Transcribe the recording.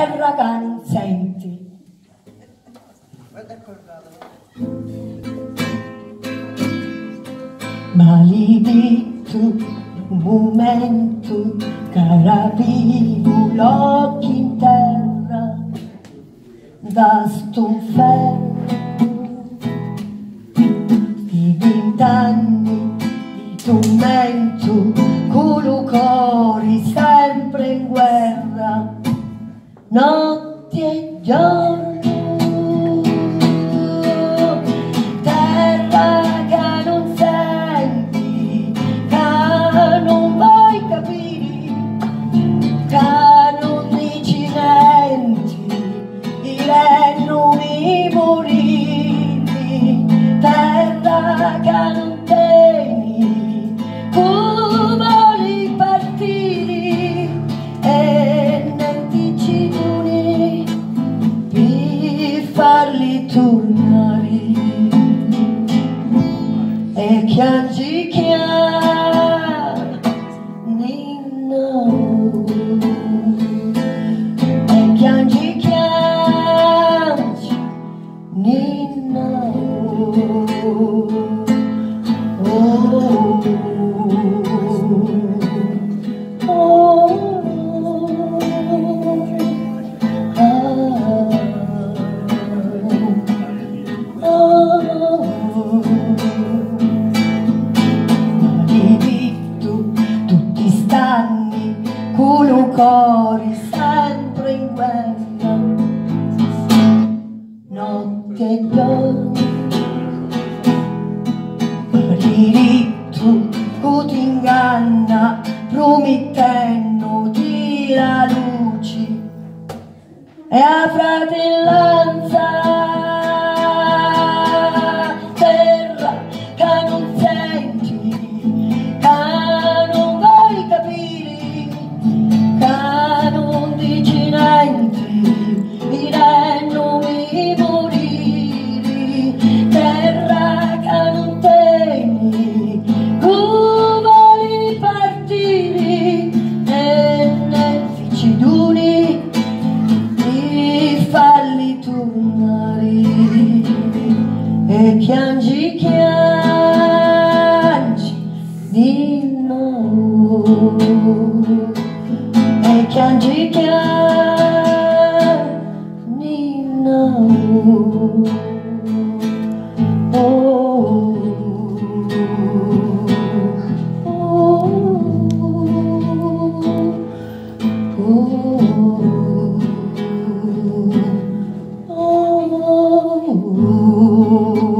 terra che non senti. Maledetto un momento che rapivo l'occhio in terra da sto ferro di 20 anni di tormento con lo cuore sempre in guerra notte e giorno. E chiangi Nino, e chiangi Nino, oh, con un cuore sempre in guerra notte e giorno. Diritto che ti inganna promettendoti la luce e la fratellanza, terra che non senti, che non vuoi capire, che non dici niente, mi morire, terra che non temi, vuoi partire, e ne ficciduni di farli tornare, e chiangi di nuovo. E chiangi Nino, oh, oh, oh, oh.